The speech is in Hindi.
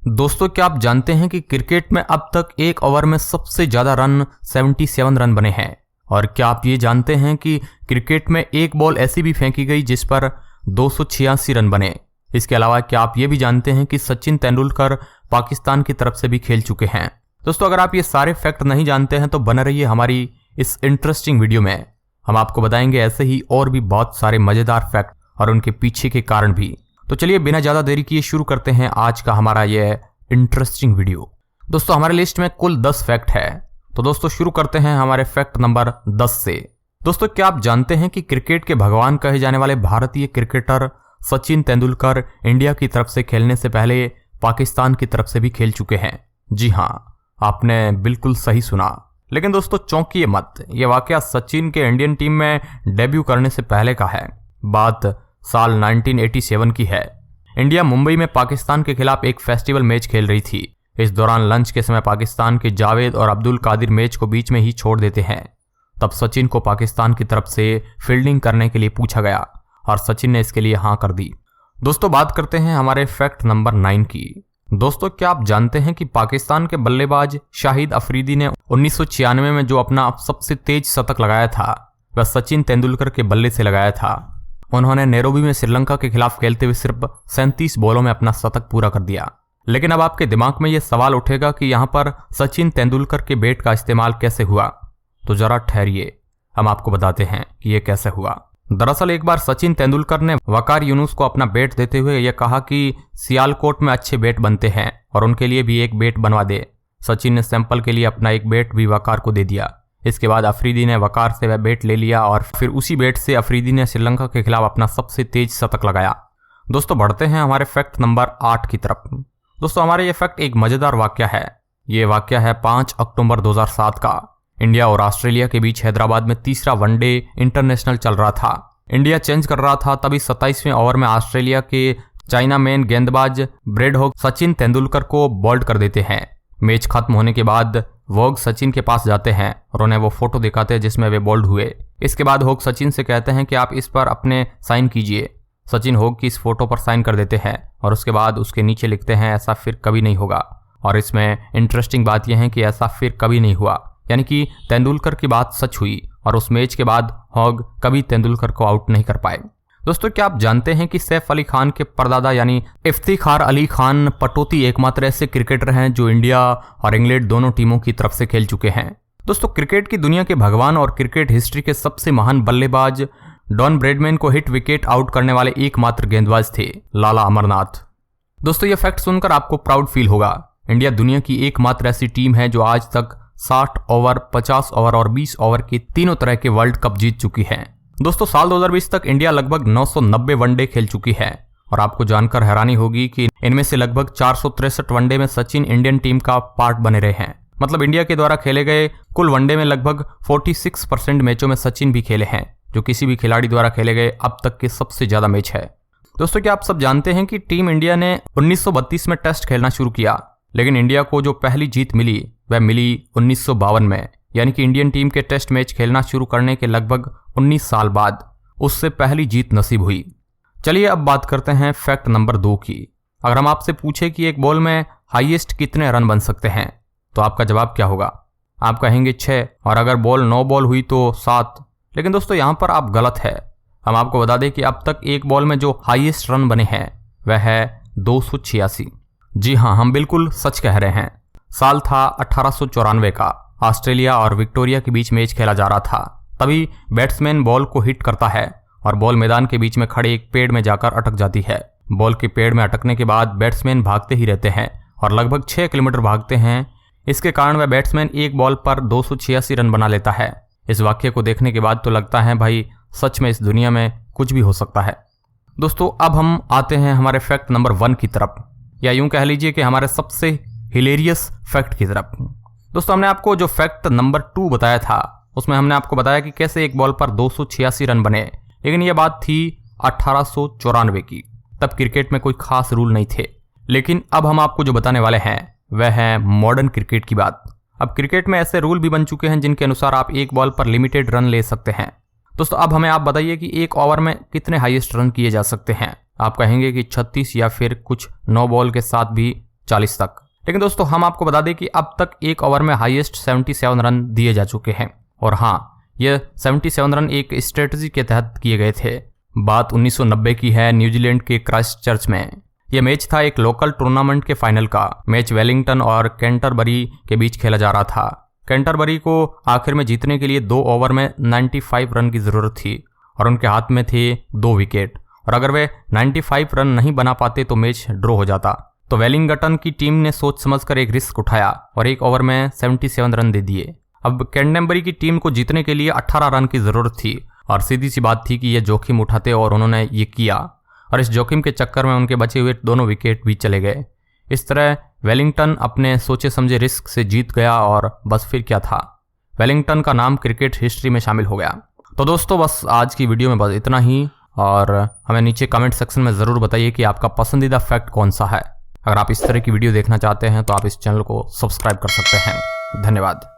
दोस्तों, क्या आप जानते हैं कि क्रिकेट में अब तक एक ओवर में सबसे ज्यादा रन 77 रन बने हैं। और क्या आप ये जानते हैं कि क्रिकेट में एक बॉल ऐसी भी फेंकी गई जिस पर 286 रन बने। इसके अलावा क्या आप ये भी जानते हैं कि सचिन तेंदुलकर पाकिस्तान की तरफ से भी खेल चुके हैं। दोस्तों, अगर आप ये सारे फैक्ट नहीं जानते हैं तो बने रहिए हमारी इस इंटरेस्टिंग वीडियो में। हम आपको बताएंगे ऐसे ही और भी बहुत सारे मजेदार फैक्ट और उनके पीछे के कारण भी। तो चलिए बिना ज्यादा देरी किए शुरू करते हैं आज का हमारा ये इंटरेस्टिंग वीडियो। दोस्तों, हमारे लिस्ट में कुल 10 फैक्ट है। तो दोस्तों शुरू करते हैं हमारे फैक्ट नंबर 10 से। दोस्तों, क्या आप जानते हैं कि क्रिकेट के भगवान कहे जाने वाले भारतीय क्रिकेटर सचिन तेंदुलकर इंडिया की तरफ से खेलने से पहले पाकिस्तान की तरफ से भी खेल चुके हैं। जी हाँ, आपने बिल्कुल सही सुना। लेकिन दोस्तों चौंकिए मत, यह वाकया सचिन के इंडियन टीम में डेब्यू करने से पहले का है। बात साल 1987 की है। इंडिया मुंबई में पाकिस्तान के खिलाफ एक फेस्टिवल मैच खेल रही थी। इस दौरान लंच के समय पाकिस्तान के जावेद और अब्दुल कादिर मैच को बीच में ही छोड़ देते हैं। तब सचिन को पाकिस्तान की तरफ से फील्डिंग करने के लिए पूछा गया और सचिन ने इसके लिए हाँ कर दी। दोस्तों, बात करते हैं हमारे फैक्ट नंबर 9 की। दोस्तों, क्या आप जानते हैं कि पाकिस्तान के बल्लेबाज शाहिद अफरीदी ने 1996 में जो अपना सबसे तेज शतक लगाया था वह सचिन तेंदुलकर के बल्ले से लगाया था। उन्होंने नैरोबी में श्रीलंका के खिलाफ खेलते हुए सिर्फ 37 बॉलों में अपना शतक पूरा कर दिया। लेकिन अब आपके दिमाग में यह सवाल उठेगा कि यहां पर सचिन तेंदुलकर के बैट का इस्तेमाल कैसे हुआ। तो जरा ठहरिए, हम आपको बताते हैं कि यह कैसे हुआ। दरअसल एक बार सचिन तेंदुलकर ने वकार यूनुस को अपना बैट देते हुए यह कहा कि सियालकोट में अच्छे बैट बनते हैं और उनके लिए भी एक बैट बनवा दे। सचिन ने सैंपल के लिए अपना एक बैट भी वकार को दे दिया। इसके बाद अफरीदी ने वकार से वह बैट ले लिया और फिर उसी बैट से अफरीदी ने श्रीलंका के खिलाफ अपना सबसे तेज शतक लगाया। दोस्तों, बढ़ते हैं हमारे फैक्ट नंबर 8 की तरफ। दोस्तों, हमारे ये फैक्ट एक मजेदार वाकया है। ये वाकया है 5 अक्टूबर 2007 का। इंडिया और ऑस्ट्रेलिया के बीच हैदराबाद में तीसरा वनडे इंटरनेशनल चल रहा था। इंडिया चेंज कर रहा था, तभी 27वें ओवर में ऑस्ट्रेलिया के चाइनामैन गेंदबाज ब्रेड हॉग सचिन तेंदुलकर को बोल्ड कर देते हैं। मैच खत्म होने के बाद वोग सचिन के पास जाते हैं और उन्हें वो फोटो दिखाते हैं जिसमें वे बोल्ड हुए। इसके बाद होग सचिन से कहते हैं कि आप इस पर अपने साइन कीजिए। सचिन होग की इस फोटो पर साइन कर देते हैं और उसके बाद उसके नीचे लिखते हैं ऐसा फिर कभी नहीं होगा। और इसमें इंटरेस्टिंग बात यह है कि ऐसा फिर कभी नहीं हुआ, यानी कि तेंदुलकर की बात सच हुई और उस मैच के बाद होग कभी तेंदुलकर को आउट नहीं कर पाए। दोस्तों, क्या आप जानते हैं कि सैफ अली खान के परदादा यानी इफ्तिखार अली खान पटौती एकमात्र ऐसे क्रिकेटर हैं जो इंडिया और इंग्लैंड दोनों टीमों की तरफ से खेल चुके हैं। दोस्तों, क्रिकेट की दुनिया के भगवान और क्रिकेट हिस्ट्री के सबसे महान बल्लेबाज डॉन ब्रैडमैन को हिट विकेट आउट करने वाले एकमात्र गेंदबाज थे लाला अमरनाथ। दोस्तों, यह फैक्ट सुनकर आपको प्राउड फील होगा। इंडिया दुनिया की एकमात्र ऐसी टीम है जो आज तक 60 ओवर, 50 ओवर और 20 ओवर के तीनों तरह के वर्ल्ड कप जीत चुकी है। दोस्तों, साल 2020 तक इंडिया लगभग 990 वनडे खेल चुकी है और आपको जानकर हैरानी होगी कि इनमें से लगभग 463 वनडे में सचिन इंडियन टीम का पार्ट बने रहे हैं। मतलब इंडिया के द्वारा खेले गए कुल वनडे में लगभग 46% मैचों में सचिन भी खेले हैं, जो किसी भी खिलाड़ी द्वारा खेले गए अब तक के सबसे ज्यादा मैच है। दोस्तों, क्या आप सब जानते हैं कि टीम इंडिया ने 1932 में टेस्ट खेलना शुरू किया, लेकिन इंडिया को जो पहली जीत मिली वह मिली 1952 में, यानी कि इंडियन टीम के टेस्ट मैच खेलना शुरू करने के लगभग 19 साल बाद उससे पहली जीत नसीब हुई। चलिए अब बात करते हैं फैक्ट नंबर 2 की। अगर हम आपसे पूछे कि एक बॉल में हाईएस्ट कितने रन बन सकते हैं तो आपका जवाब क्या होगा? आप कहेंगे 6, और अगर बॉल 9 बॉल हुई तो 7। लेकिन दोस्तों, यहां पर आप गलत है। हम आपको बता दें कि अब तक एक बॉल में जो हाईएस्ट रन बने हैं वह है 286। जी हाँ, हम बिल्कुल सच कह रहे हैं। साल था 1894 का। ऑस्ट्रेलिया और विक्टोरिया के बीच मैच खेला जा रहा था। तभी बैट्समैन बॉल को हिट करता है और बॉल मैदान के बीच में खड़े एक पेड़ में जाकर अटक जाती है। बॉल के पेड़ में अटकने के बाद बैट्समैन भागते ही रहते हैं और लगभग 6 किलोमीटर भागते हैं। इसके कारण वह बैट्समैन एक बॉल पर 286 रन बना लेता है। इस वाक्य को देखने के बाद तो लगता है भाई सच में इस दुनिया में कुछ भी हो सकता है। दोस्तों, अब हम आते हैं हमारे फैक्ट नंबर 1 की तरफ, या यूं कह लीजिए कि हमारे सबसे हिलेरियस फैक्ट की तरफ। दोस्तों, हमने आपको जो फैक्ट नंबर 2 बताया था उसमें हमने आपको बताया कि कैसे एक बॉल पर 286 रन बने, लेकिन यह बात थी 1894 की। तब क्रिकेट में कोई खास रूल नहीं थे। लेकिन अब हम आपको जो बताने वाले हैं वह है मॉडर्न क्रिकेट की बात। अब क्रिकेट में ऐसे रूल भी बन चुके हैं जिनके अनुसार आप एक बॉल पर लिमिटेड रन ले सकते हैं। दोस्तों, अब हमें आप बताइए कि एक ओवर में कितने हाईएस्ट रन किए जा सकते हैं। आप कहेंगे कि 36 या फिर कुछ 9 बॉल के साथ भी 40 तक। लेकिन दोस्तों हम आपको बता दें कि अब तक एक ओवर में हाईएस्ट 77 रन दिए जा चुके हैं। और हाँ, ये 77 रन एक स्ट्रेटजी के तहत किए गए थे। बात 1990 की है, न्यूजीलैंड के क्राइस्टचर्च में। यह मैच था एक लोकल टूर्नामेंट के फाइनल का। मैच वेलिंगटन और कैंटरबरी के बीच खेला जा रहा था। कैंटरबरी को आखिर में जीतने के लिए 2 ओवर में 95 रन की जरूरत थी और उनके हाथ में थे 2 विकेट। और अगर वे 95 रन नहीं बना पाते तो मैच ड्रॉ हो जाता। तो वेलिंगटन की टीम ने सोच समझकर एक रिस्क उठाया और 1 ओवर में 77 रन दे दिए। अब कैंटरबरी की टीम को जीतने के लिए 18 रन की जरूरत थी और सीधी सी बात थी कि ये जोखिम उठाते और उन्होंने ये किया। और इस जोखिम के चक्कर में उनके बचे हुए दोनों विकेट भी चले गए। इस तरह वेलिंगटन अपने सोचे समझे रिस्क से जीत गया और बस फिर क्या था, वेलिंगटन का नाम क्रिकेट हिस्ट्री में शामिल हो गया। तो दोस्तों बस आज की वीडियो में बस इतना ही। और हमें नीचे कमेंट सेक्शन में ज़रूर बताइए कि आपका पसंदीदा फैक्ट कौन सा है। अगर आप इस तरह की वीडियो देखना चाहते हैं तो आप इस चैनल को सब्सक्राइब कर सकते हैं। धन्यवाद।